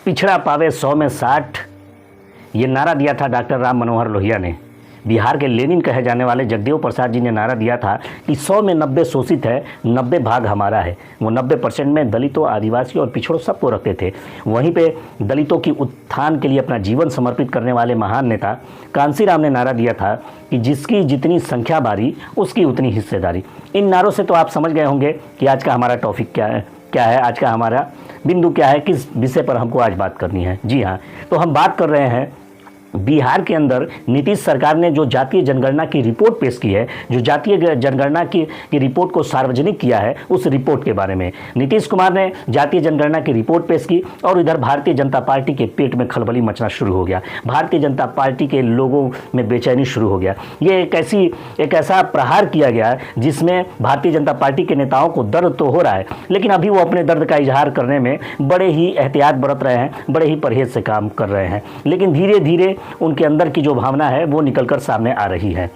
पिछड़ा पावे 100 में 60, ये नारा दिया था डॉक्टर राम मनोहर लोहिया ने। बिहार के लेनिन कहे जाने वाले जगदेव प्रसाद जी ने नारा दिया था कि 100 में 90 शोषित है, 90 भाग हमारा है। वो 90% में दलितों, आदिवासियों और पिछड़ों सबको रखते थे। वहीं पे दलितों की उत्थान के लिए अपना जीवन समर्पित करने वाले महान नेता कांसीराम ने नारा दिया था कि जिसकी जितनी संख्या बारी उसकी उतनी हिस्सेदारी। इन नारों से तो आप समझ गए होंगे कि आज का हमारा टॉपिक क्या है, आज का हमारा बिंदु क्या है, किस विषय पर हमको आज बात करनी है। जी हाँ, तो हम बात कर रहे हैं बिहार के अंदर नीतीश सरकार ने जो जातीय जनगणना की रिपोर्ट पेश की है, जो जातीय जनगणना की रिपोर्ट को सार्वजनिक किया है, उस रिपोर्ट के बारे में नीतीश कुमार ने जातीय जनगणना की रिपोर्ट पेश की और इधर भारतीय जनता पार्टी के पेट में खलबली मचना शुरू हो गया। भारतीय जनता पार्टी के लोगों में बेचैनी शुरू हो गया। ये एक ऐसा प्रहार किया गया जिसमें भारतीय जनता पार्टी के नेताओं को दर्द तो हो रहा है, लेकिन अभी वो अपने दर्द का इजहार करने में बड़े ही एहतियात बरत रहे हैं, बड़े ही परहेज से काम कर रहे हैं। लेकिन धीरे धीरे उनके अंदर की जो भावना है वो निकलकर सामने आ रही है।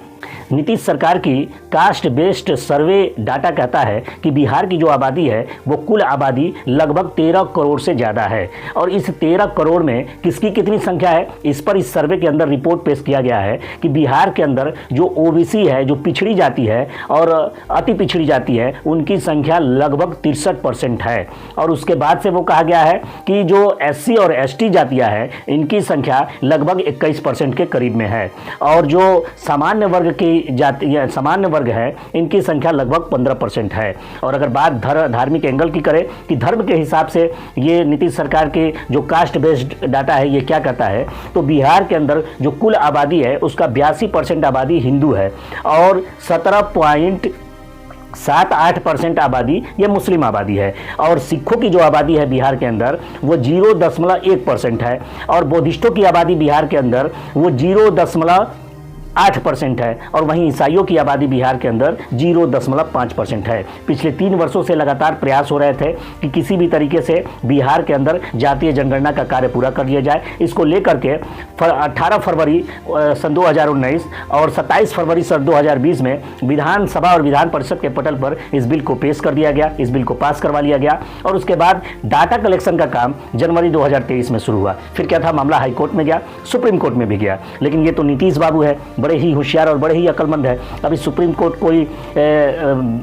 नीतीश सरकार की कास्ट बेस्ड सर्वे डाटा कहता है कि बिहार की जो आबादी है वो कुल आबादी लगभग 13 करोड़ से ज़्यादा है। और इस 13 करोड़ में किसकी कितनी संख्या है, इस पर इस सर्वे के अंदर रिपोर्ट पेश किया गया है कि बिहार के अंदर जो ओबीसी है, जो पिछड़ी जाति है और अति पिछड़ी जाति है, उनकी संख्या लगभग 63% है। और उसके बाद से वो कहा गया है कि जो एससी और एसटी जातियाँ हैं इनकी संख्या लगभग 21% के करीब में है। और जो सामान्य वर्ग की जाति सामान्य वर्ग है इनकी संख्या लगभग 15% है। और अगर बात धार्मिक एंगल की करें कि धर्म के हिसाब से ये नीतीश सरकार के जो कास्ट बेस्ड डाटा है ये क्या कहता है, तो बिहार के अंदर जो कुल आबादी है उसका 82% आबादी हिंदू है और 17.78% आबादी ये मुस्लिम आबादी है। और सिखों की जो आबादी है बिहार के अंदर वो 0.1% है और बौद्धिस्टों की आबादी बिहार के अंदर वो 0.8% है। और वहीं ईसाइयों की आबादी बिहार के अंदर 0.5% है। पिछले 3 वर्षों से लगातार प्रयास हो रहे थे कि किसी भी तरीके से बिहार के अंदर जातीय जनगणना का कार्य पूरा कर लिया जाए। इसको लेकर के 18 फरवरी सन 2019 और 27 फरवरी सन 2020 में विधानसभा और विधान परिषद के पटल पर इस बिल को पेश कर दिया गया, इस बिल को पास करवा लिया गया। और उसके बाद डाटा कलेक्शन का काम जनवरी 2023 में शुरू हुआ। फिर क्या था, मामला हाईकोर्ट में गया, सुप्रीम कोर्ट में भी गया। लेकिन ये तो नीतीश बाबू है, बड़े ही होशियार और बड़े ही अक्लमंद है। अभी सुप्रीम कोर्ट कोई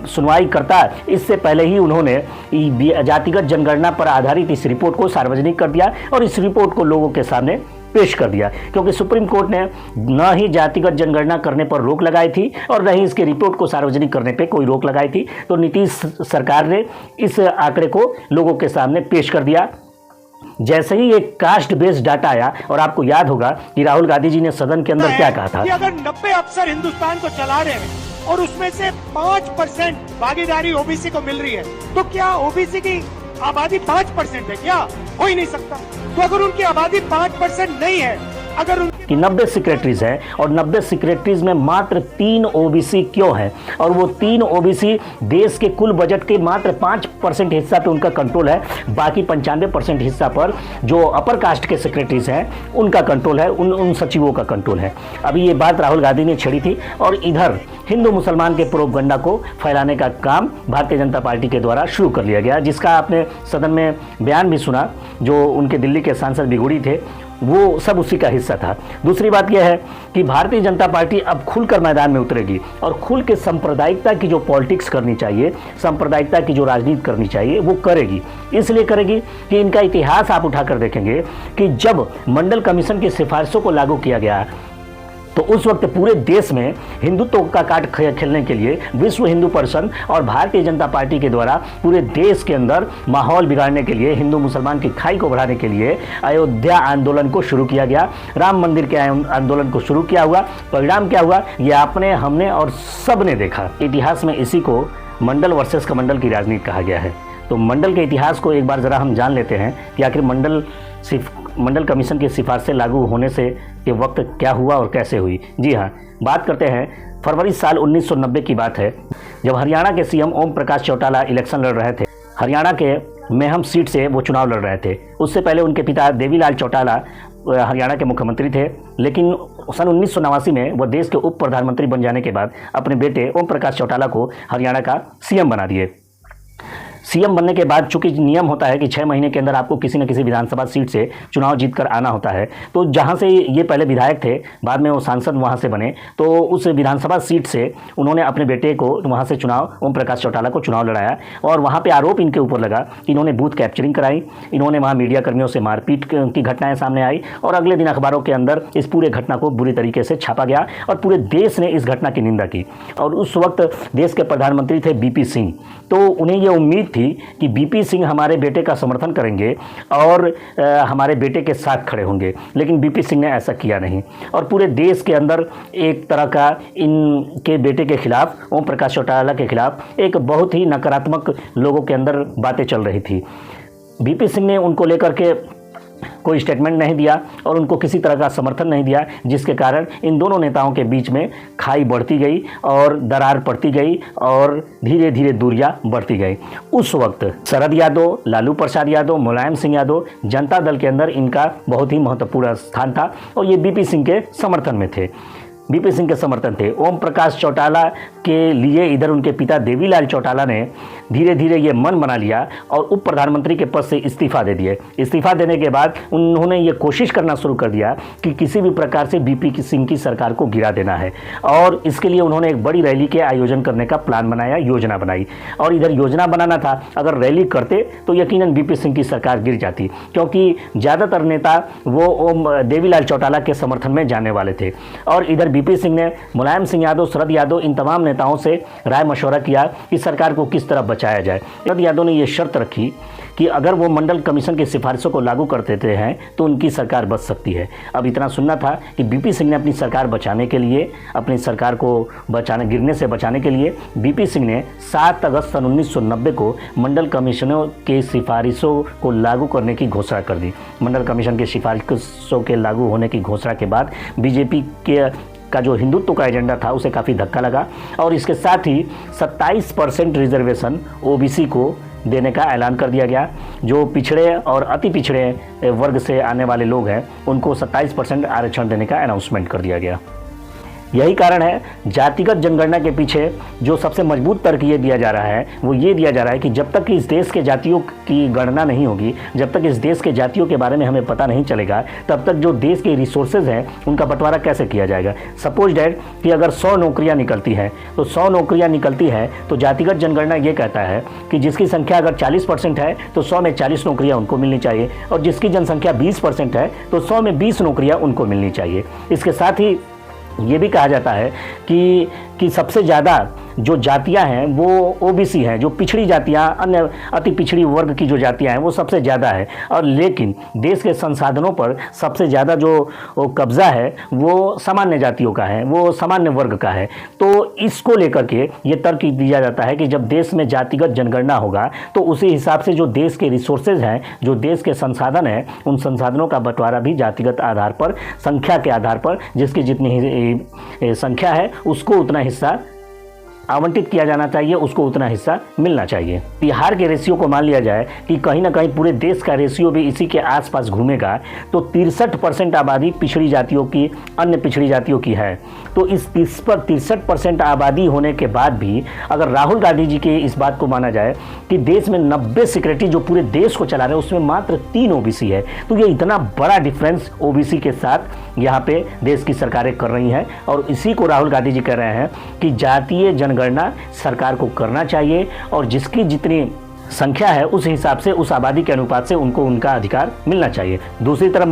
सुनवाई करता है इससे पहले ही उन्होंने जातिगत जनगणना पर आधारित इस रिपोर्ट को सार्वजनिक कर दिया और इस रिपोर्ट को लोगों के सामने पेश कर दिया। क्योंकि सुप्रीम कोर्ट ने न ही जातिगत जनगणना करने पर रोक लगाई थी और न ही इसके रिपोर्ट को सार्वजनिक करने पर कोई रोक लगाई थी, तो नीतीश सरकार ने इस आंकड़े को लोगों के सामने पेश कर दिया। जैसे ही एक कास्ट बेस्ड डाटा आया, और आपको याद होगा कि राहुल गांधी जी ने सदन के अंदर क्या कहा था कि अगर 90 अफसर हिंदुस्तान को चला रहे हैं और उसमें से 5% भागीदारी ओबीसी को मिल रही है, तो क्या ओबीसी की आबादी 5% है? क्या हो ही नहीं सकता। तो अगर उनकी आबादी 5% नहीं है, अगर कि 90 सेक्रेटरीज हैं और 90 सेक्रेटरीज में मात्र 3 ओबीसी क्यों हैं, और वो 3 ओबीसी देश के कुल बजट के मात्र 5% हिस्सा पे उनका कंट्रोल है, बाकी 95% हिस्सा पर जो अपर कास्ट के सेक्रेटरीज हैं उनका कंट्रोल है, उन सचिवों का कंट्रोल है। अभी ये बात राहुल गांधी ने छेड़ी थी और इधर हिंदू मुसलमान के प्रोपगंडा को फैलाने का काम भारतीय जनता पार्टी के द्वारा शुरू कर लिया गया, जिसका आपने सदन में बयान भी सुना। जो उनके दिल्ली के सांसद बिगुड़ी थे वो सब उसी का हिस्सा था। दूसरी बात यह है कि भारतीय जनता पार्टी अब खुलकर मैदान में उतरेगी और खुल के सांप्रदायिकता की जो पॉलिटिक्स करनी चाहिए, सांप्रदायिकता की जो राजनीति करनी चाहिए वो करेगी। इसलिए करेगी कि इनका इतिहास आप उठाकर देखेंगे कि जब मंडल कमीशन की सिफारिशों को लागू किया गया तो उस वक्त पूरे देश में हिंदुत्व का कार्ड खेलने के लिए विश्व हिंदू परिषद और भारतीय जनता पार्टी के द्वारा पूरे देश के अंदर माहौल बिगाड़ने के लिए, हिंदू मुसलमान की खाई को बढ़ाने के लिए अयोध्या आंदोलन को शुरू किया गया, राम मंदिर के आंदोलन को शुरू किया हुआ। परिणाम क्या हुआ ये आपने, हमने और सब ने देखा। इतिहास में इसी को मंडल वर्सेस कमंडल की राजनीति कहा गया है। तो मंडल के इतिहास को एक बार ज़रा हम जान लेते हैं कि आखिर मंडल कमीशन की सिफारिशें लागू होने से के वक्त क्या हुआ और कैसे हुई। जी हाँ, बात करते हैं फरवरी साल 1990 की बात है, जब हरियाणा के सीएम ओम प्रकाश चौटाला इलेक्शन लड़ रहे थे। हरियाणा के मेहम सीट से वो चुनाव लड़ रहे थे। उससे पहले उनके पिता देवीलाल चौटाला हरियाणा के मुख्यमंत्री थे, लेकिन सन 1989 में वो देश के उप प्रधानमंत्री बन जाने के बाद अपने बेटे ओम प्रकाश चौटाला को हरियाणा का सीएम बना दिए। सीएम बनने के बाद चूंकि नियम होता है कि 6 महीने के अंदर आपको किसी न किसी विधानसभा सीट से चुनाव जीतकर आना होता है, तो जहां से ये पहले विधायक थे, बाद में वो सांसद वहां से बने, तो उस विधानसभा सीट से उन्होंने अपने बेटे को वहां से चुनाव, ओम प्रकाश चौटाला को चुनाव लड़ाया। और वहां पर आरोप इनके ऊपर लगा कि इन्होंने बूथ कैप्चरिंग कराई, इन्होंने वहाँ मीडिया कर्मियों से मारपीट की घटनाएं सामने आई, और अगले दिन अखबारों के अंदर इस पूरे घटना को बुरी तरीके से छापा गया और पूरे देश ने इस घटना की निंदा की। और उस वक्त देश के प्रधानमंत्री थे बीपी सिंह, तो उन्हें ये उम्मीद थी कि बीपी सिंह हमारे बेटे का समर्थन करेंगे और हमारे बेटे के साथ खड़े होंगे, लेकिन बीपी सिंह ने ऐसा किया नहीं। और पूरे देश के अंदर एक तरह का इनके बेटे के खिलाफ, ओम प्रकाश चौटाला के खिलाफ एक बहुत ही नकारात्मक लोगों के अंदर बातें चल रही थी। बीपी सिंह ने उनको लेकर के कोई स्टेटमेंट नहीं दिया और उनको किसी तरह का समर्थन नहीं दिया, जिसके कारण इन दोनों नेताओं के बीच में खाई बढ़ती गई और दरार पड़ती गई और धीरे धीरे दूरियां बढ़ती गई। उस वक्त शरद यादव, लालू प्रसाद यादव, मुलायम सिंह यादव, जनता दल के अंदर इनका बहुत ही महत्वपूर्ण स्थान था और ये बीपी सिंह के समर्थन में थे, बीपी सिंह के समर्थन थे। ओम प्रकाश चौटाला के लिए इधर उनके पिता देवीलाल चौटाला ने धीरे धीरे ये मन बना लिया और उप प्रधानमंत्री के पद से इस्तीफा दे दिए। इस्तीफा देने के बाद उन्होंने ये कोशिश करना शुरू कर दिया कि किसी भी प्रकार से बीपी सिंह की सरकार को गिरा देना है, और इसके लिए उन्होंने एक बड़ी रैली के आयोजन करने का प्लान बनाया, योजना बनाई। और इधर योजना बनाना था, अगर रैली करते तो यकीनन बीपी सिंह की सरकार गिर जाती, क्योंकि ज़्यादातर नेता वो ओम देवीलाल चौटाला के समर्थन में जाने वाले थे। और इधर बीपी सिंह ने मुलायम सिंह यादव, शरद यादव, इन तमाम नेताओं से राय मशवरा किया कि सरकार को किस तरह बचाया जाए। शरद यादव ने यह शर्त रखी कि अगर वो मंडल कमीशन की सिफारिशों को लागू कर देते हैं तो उनकी सरकार बच सकती है। अब इतना सुनना था कि बीपी सिंह ने अपनी सरकार बचाने के लिए, अपनी सरकार को गिरने से बचाने के लिए बीपी सिंह ने 7 अगस्त सन 1990 को मंडल कमीशनों के सिफारिशों को लागू करने की घोषणा कर दी। मंडल कमीशन की सिफारिशों के लागू होने की घोषणा के बाद बीजेपी का जो हिंदुत्व का एजेंडा था उसे काफ़ी धक्का लगा और इसके साथ ही 27% रिजर्वेशन ओबीसी को देने का ऐलान कर दिया गया। जो पिछड़े और अति पिछड़े वर्ग से आने वाले लोग हैं उनको 27% आरक्षण देने का अनाउंसमेंट कर दिया गया। यही कारण है जातिगत जनगणना के पीछे जो सबसे मजबूत तर्क ये दिया जा रहा है वो ये दिया जा रहा है कि जब तक इस देश के जातियों की गणना नहीं होगी, जब तक इस देश के जातियों के बारे में हमें पता नहीं चलेगा, तब तक जो देश के रिसोर्सेज हैं उनका बंटवारा कैसे किया जाएगा। सपोज डैट कि अगर 100 नौकरियां निकलती हैं तो 100 नौकरियां निकलती हैं तो जातिगत जनगणना ये कहता है कि जिसकी संख्या अगर 40% है तो 100 में 40 नौकरियां उनको मिलनी चाहिए, और जिसकी जनसंख्या 20% है तो 100 में 20 नौकरियां उनको मिलनी चाहिए। इसके साथ ही ये भी कहा जाता है कि सबसे ज़्यादा जो जातियां हैं वो ओबीसी हैं, जो पिछड़ी जातियां, अन्य अति पिछड़ी वर्ग की जो जातियां हैं वो सबसे ज़्यादा है। और लेकिन देश के संसाधनों पर सबसे ज़्यादा जो कब्ज़ा है वो सामान्य जातियों का है, वो सामान्य वर्ग का है। तो इसको लेकर के ये तर्क दिया जाता है कि जब देश में जातिगत जनगणना होगा तो उसी हिसाब से जो देश के रिसोर्सेज हैं, जो देश के संसाधन हैं, उन संसाधनों का बंटवारा भी जातिगत आधार पर, संख्या के आधार पर, जिसकी जितनी संख्या है उसको उतना हिस्सा आवंटित किया जाना चाहिए, उसको उतना हिस्सा मिलना चाहिए। बिहार के रेशियो को मान लिया जाए कि कहीं ना कहीं पूरे देश का रेशियो भी इसी के आसपास घूमेगा तो 63% आबादी पिछड़ी जातियों की, अन्य पिछड़ी जातियों की है। तो इस पर 63% आबादी होने के बाद भी अगर राहुल गांधी जी के इस बात को माना जाए कि देश में 90 सेक्रेटरी जो पूरे देश को चला रहे हैं उसमें मात्र 3 ओबीसी है, तो ये इतना बड़ा डिफरेंस ओबीसी के साथ यहाँ पे देश की सरकारें कर रही हैं। और इसी को राहुल गांधी जी कह रहे हैं कि जातीय जनगणना सरकार को करना चाहिए और जिसकी जितनी संख्या है उस हिसाब से, उस आबादी के अनुपात से उनको उनका अधिकार मिलना चाहिए। दूसरी तरफ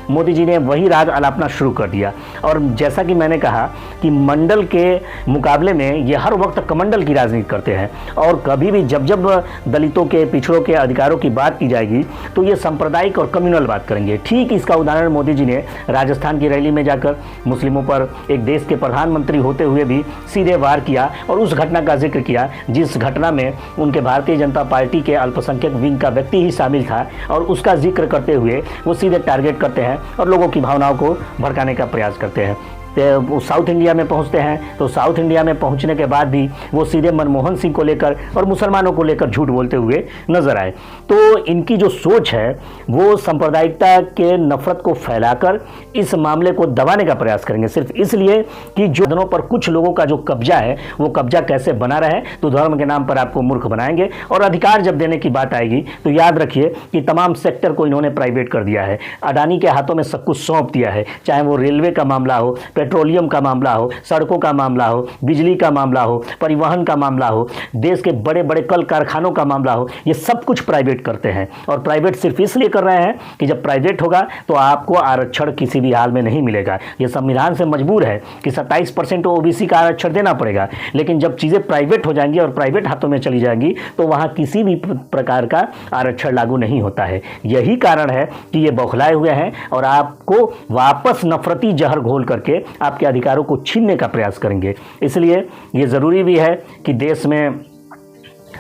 मोदी जी ने वही राग अलापना शुरू कर दिया। और जैसा कि मैंने कहा कि मंडल के मुकाबले में ये हर वक्त कमंडल की राजनीति करते हैं और कभी भी जब दलितों के, पिछड़ों के अधिकारों की बात की जाएगी तो ये सांप्रदायिक और कम्युनल बात करेंगे। ठीक इसका उदाहरण मोदी जी ने राजस्थान की रैली में जाकर मुस्लिमों पर एक देश के प्रधानमंत्री होते हुए भी सीधे वार किया और उस घटना का जिक्र किया जिस घटना में उनके भारतीय जनता पार्टी के अल्पसंख्यक विंग का व्यक्ति ही शामिल था, और उसका जिक्र करते हुए वो सीधे टारगेट करते हैं और लोगों की भावनाओं को भड़काने का प्रयास करते हैं। वो साउथ इंडिया में पहुंचते हैं तो साउथ इंडिया में पहुंचने के बाद भी वो सीधे मनमोहन सिंह को लेकर और मुसलमानों को लेकर झूठ बोलते हुए नजर आए। तो इनकी जो सोच है वो सांप्रदायिकता के नफरत को फैलाकर इस मामले को दबाने का प्रयास करेंगे, सिर्फ इसलिए कि जो धर्मों पर कुछ लोगों का जो कब्जा है वो कब्जा कैसे बना रहे, तो धर्म के नाम पर आपको मूर्ख बनाएंगे। और अधिकार जब देने की बात आएगी तो याद रखिए कि तमाम सेक्टर को इन्होंने प्राइवेट कर दिया है, अडानी के हाथों में सब कुछ सौंप दिया है, चाहे वो रेलवे का मामला हो, पेट्रोलियम का मामला हो, सड़कों का मामला हो, बिजली का मामला हो, परिवहन का मामला हो, देश के बड़े बड़े कल कारखानों का मामला हो, ये सब कुछ प्राइवेट करते हैं। और प्राइवेट सिर्फ इसलिए कर रहे हैं कि जब प्राइवेट होगा तो आपको आरक्षण किसी भी हाल में नहीं मिलेगा। ये संविधान से मजबूर है कि 27% ओबीसी का आरक्षण देना पड़ेगा, लेकिन जब चीज़ें प्राइवेट हो जाएंगी और प्राइवेट हाथों में चली जाएंगी तो वहाँ किसी भी प्रकार का आरक्षण लागू नहीं होता है। यही कारण है कि ये बौखलाए हुए हैं और आपको वापस नफरती जहर घोल करके आपके अधिकारों को छीनने का प्रयास करेंगे। इसलिए ये ज़रूरी भी है कि देश में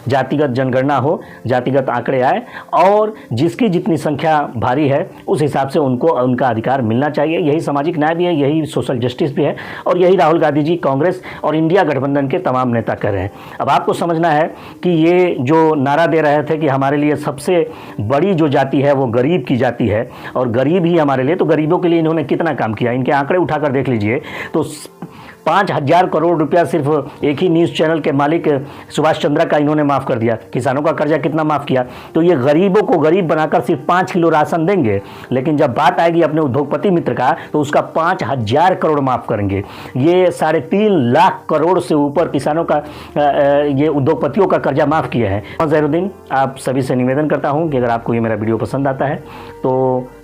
जातिगत जनगणना हो, जातिगत आंकड़े आए और जिसकी जितनी संख्या भारी है उस हिसाब से उनको उनका अधिकार मिलना चाहिए। यही सामाजिक न्याय भी है, यही सोशल जस्टिस भी है और यही राहुल गांधी जी, कांग्रेस और इंडिया गठबंधन के तमाम नेता कर रहे हैं। अब आपको समझना है कि ये जो नारा दे रहे थे कि हमारे लिए सबसे बड़ी जो जाति है वो गरीब की जाति है और गरीब ही हमारे लिए, तो गरीबों के लिए इन्होंने कितना काम किया, इनके आंकड़े उठाकर देख लीजिए तो 5,000 करोड़ रुपया सिर्फ एक ही न्यूज़ चैनल के मालिक सुभाष चंद्रा का इन्होंने माफ़ कर दिया। किसानों का कर्जा कितना माफ़ किया। तो ये गरीबों को गरीब बनाकर सिर्फ 5 किलो राशन देंगे, लेकिन जब बात आएगी अपने उद्योगपति मित्र का तो उसका 5,000 करोड़ माफ़ करेंगे। ये 3.5 लाख करोड़ से ऊपर किसानों का ये उद्योगपतियों का कर्जा माफ़ किया है। ज़हीरुद्दीन, आप सभी से निवेदन करता हूँ कि अगर आपको ये मेरा वीडियो पसंद आता है तो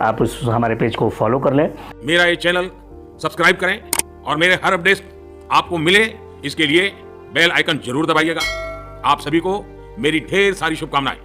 आप हमारे पेज को फॉलो कर लें, मेरा ये चैनल सब्सक्राइब करें और मेरे हर अपडेट आपको मिले इसके लिए बेल आइकन जरूर दबाइएगा। आप सभी को मेरी ढेर सारी शुभकामनाएं।